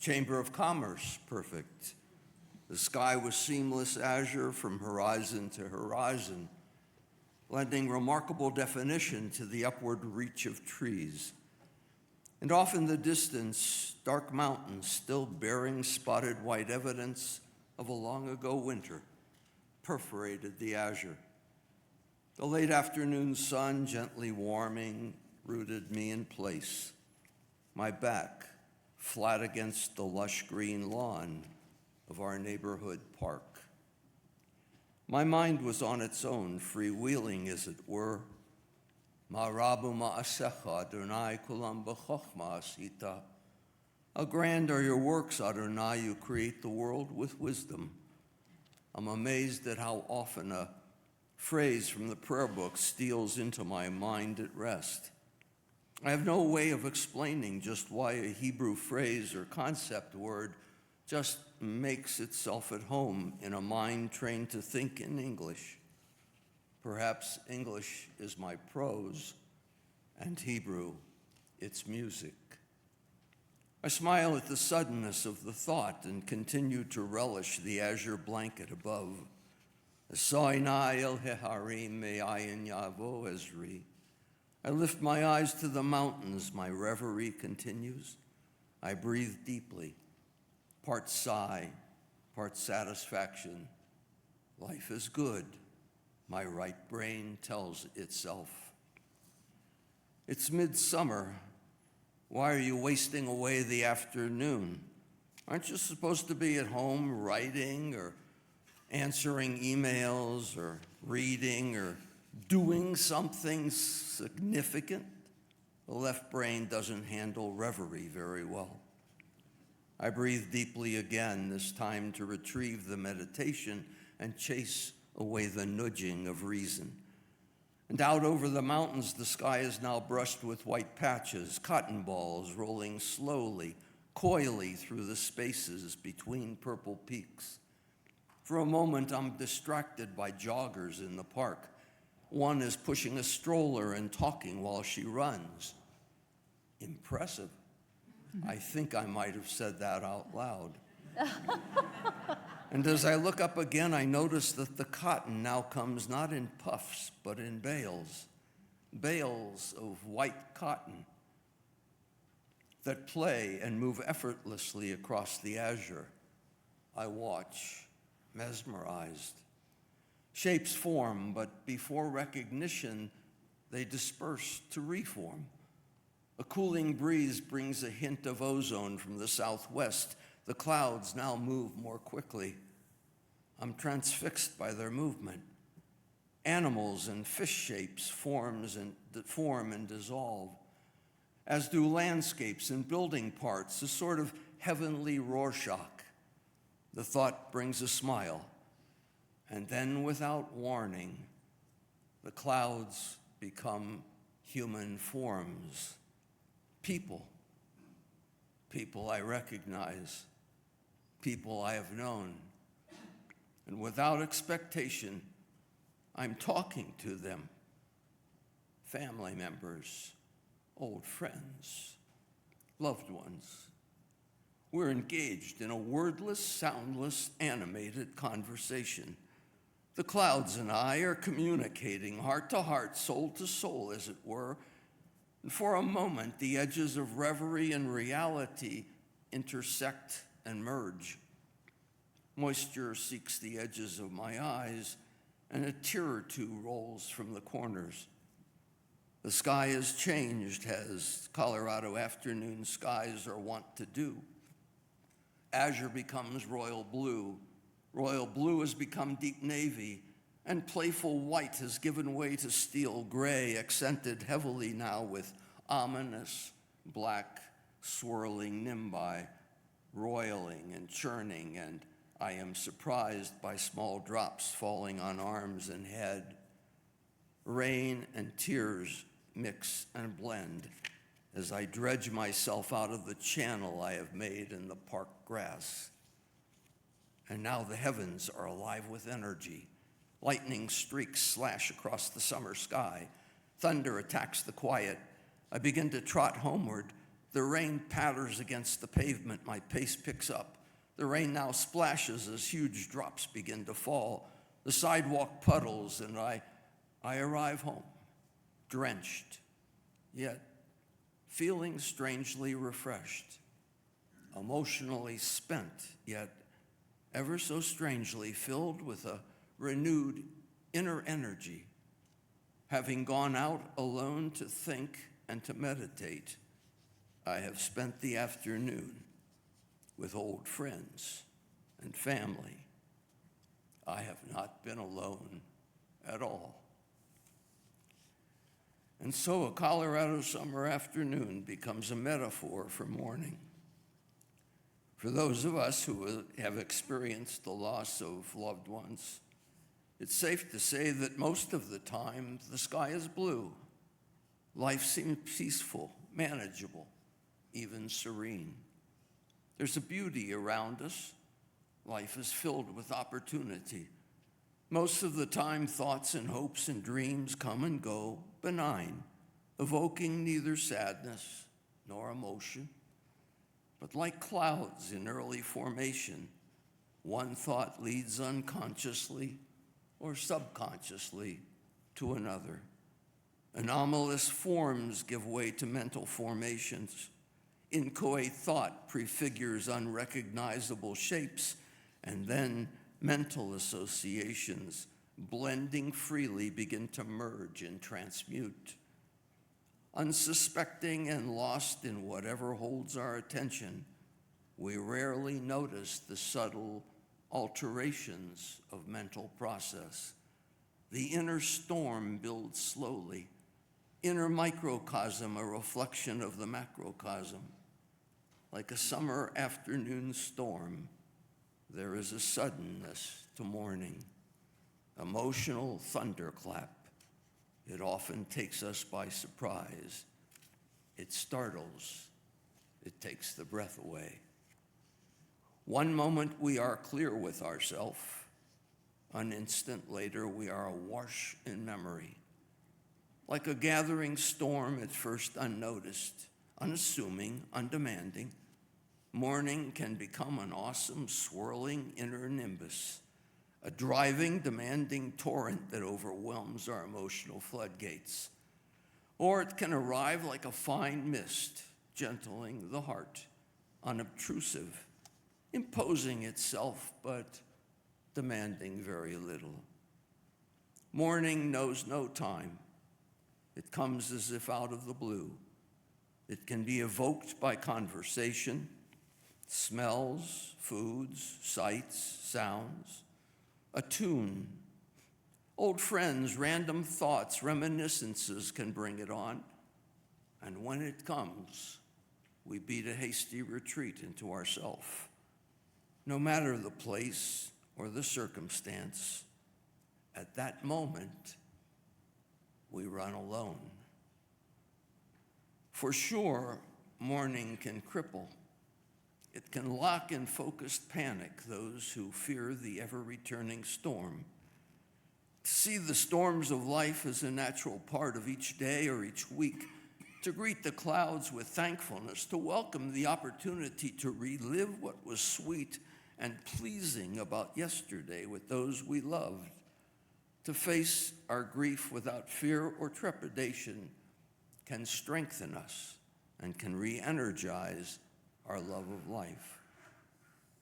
Chamber of Commerce, perfect. The sky was seamless azure from horizon to horizon, lending remarkable definition to the upward reach of trees. And off in the distance, dark mountains still bearing spotted white evidence of a long ago winter perforated the azure. The late afternoon sun, gently warming, rooted me in place, my back flat against the lush green lawn of our neighborhood park. My mind was on its own, freewheeling, as it were. Ma rabu ma'asecha, Adonai kulam b'chochma asita. How grand are your works, Adonai, you create the world with wisdom. I'm amazed at how often a phrase from the prayer book steals into my mind at rest. I have no way of explaining just why a Hebrew phrase or concept word just makes itself at home in a mind trained to think in English. Perhaps English is my prose, and Hebrew, its music. I smile at the suddenness of the thought and continue to relish the azure blanket above. Soinai el heharim me'ayin yavo ezri. I lift my eyes to the mountains, my reverie continues. I breathe deeply, part sigh, part satisfaction. Life is good, my right brain tells itself. It's midsummer. Why are you wasting away the afternoon? Aren't you supposed to be at home writing or answering emails or reading or doing something significant? The left brain doesn't handle reverie very well. I breathe deeply again, this time to retrieve the meditation and chase away the nudging of reason. And out over the mountains, the sky is now brushed with white patches, cotton balls rolling slowly, coyly through the spaces between purple peaks. For a moment, I'm distracted by joggers in the park. One is pushing a stroller and talking while she runs. Impressive. I think I might have said that out loud. And as I look up again, I notice that the cotton now comes not in puffs, but in bales of white cotton that play and move effortlessly across the azure. I watch, mesmerized. Shapes form, but before recognition, they disperse to reform. A cooling breeze brings a hint of ozone from the southwest. The clouds now move more quickly. I'm transfixed by their movement. Animals and fish shapes form and dissolve, as do landscapes and building parts, a sort of heavenly Rorschach. The thought brings a smile, and then without warning, the clouds become human forms. People I recognize, people I have known. And without expectation, I'm talking to them. Family members, old friends, loved ones. We're engaged in a wordless, soundless, animated conversation. The clouds and I are communicating heart to heart, soul to soul, as it were. And for a moment, the edges of reverie and reality intersect and merge. Moisture seeks the edges of my eyes, and a tear or two rolls from the corners. The sky has changed, as Colorado afternoon skies are wont to do. Azure becomes royal blue. Royal blue has become deep navy, and playful white has given way to steel gray, accented heavily now with ominous black swirling nimbi, roiling and churning, and I am surprised by small drops falling on arms and head. Rain and tears mix and blend as I dredge myself out of the channel I have made in the park grass. And now the heavens are alive with energy. Lightning streaks slash across the summer sky. Thunder attacks the quiet. I begin to trot homeward. The rain patters against the pavement. My pace picks up. The rain now splashes as huge drops begin to fall. The sidewalk puddles, and I arrive home, drenched, yet feeling strangely refreshed, emotionally spent, yet ever so strangely filled with a renewed inner energy, having gone out alone to think and to meditate. I have spent the afternoon with old friends and family. I have not been alone at all. And so a Colorado summer afternoon becomes a metaphor for mourning. For those of us who have experienced the loss of loved ones, it's safe to say that most of the time the sky is blue. Life seems peaceful, manageable, even serene. There's a beauty around us. Life is filled with opportunity. Most of the time, thoughts and hopes and dreams come and go, benign, evoking neither sadness nor emotion. But like clouds in early formation, one thought leads unconsciously or subconsciously to another. Anomalous forms give way to mental formations. Inchoate thought prefigures unrecognizable shapes, and then mental associations, blending freely, begin to merge and transmute. Unsuspecting and lost in whatever holds our attention, we rarely notice the subtle alterations of mental process. The inner storm builds slowly. Inner microcosm, a reflection of the macrocosm. Like a summer afternoon storm, there is a suddenness to mourning, emotional thunderclap. It often takes us by surprise. It startles. It takes the breath away. One moment we are clear with ourselves. An instant later we are awash in memory. Like a gathering storm at first unnoticed, unassuming, undemanding, mourning can become an awesome, swirling inner nimbus, a driving, demanding torrent that overwhelms our emotional floodgates. Or it can arrive like a fine mist, gentling the heart, unobtrusive, imposing itself, but demanding very little. Mourning knows no time. It comes as if out of the blue. It can be evoked by conversation, smells, foods, sights, sounds, a tune. Old friends, random thoughts, reminiscences can bring it on. And when it comes, we beat a hasty retreat into ourself. No matter the place or the circumstance, at that moment, we run alone. For sure, mourning can cripple. It can lock in focused panic those who fear the ever-returning storm. To see the storms of life as a natural part of each day or each week, to greet the clouds with thankfulness, to welcome the opportunity to relive what was sweet and pleasing about yesterday with those we loved, to face our grief without fear or trepidation can strengthen us and can re-energize our love of life.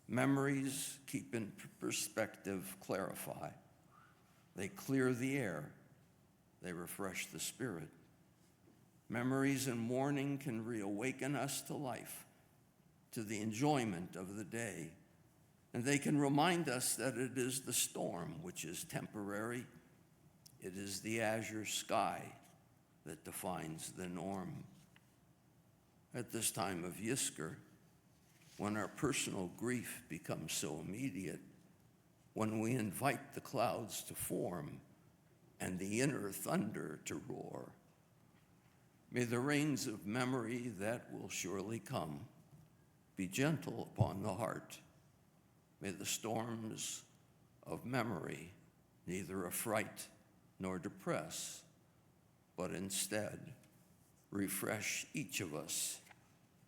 Memories keep in perspective, clarify. They clear the air. They refresh the spirit. Memories in mourning can reawaken us to life, to the enjoyment of the day. And they can remind us that it is the storm which is temporary. It is the azure sky that defines the norm. At this time of Yizkor, when our personal grief becomes so immediate, when we invite the clouds to form and the inner thunder to roar, may the rains of memory that will surely come be gentle upon the heart. May the storms of memory neither affright nor depress, but instead refresh each of us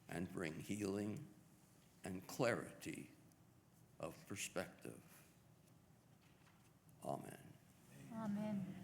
and bring healing and clarity of perspective. Amen. Amen.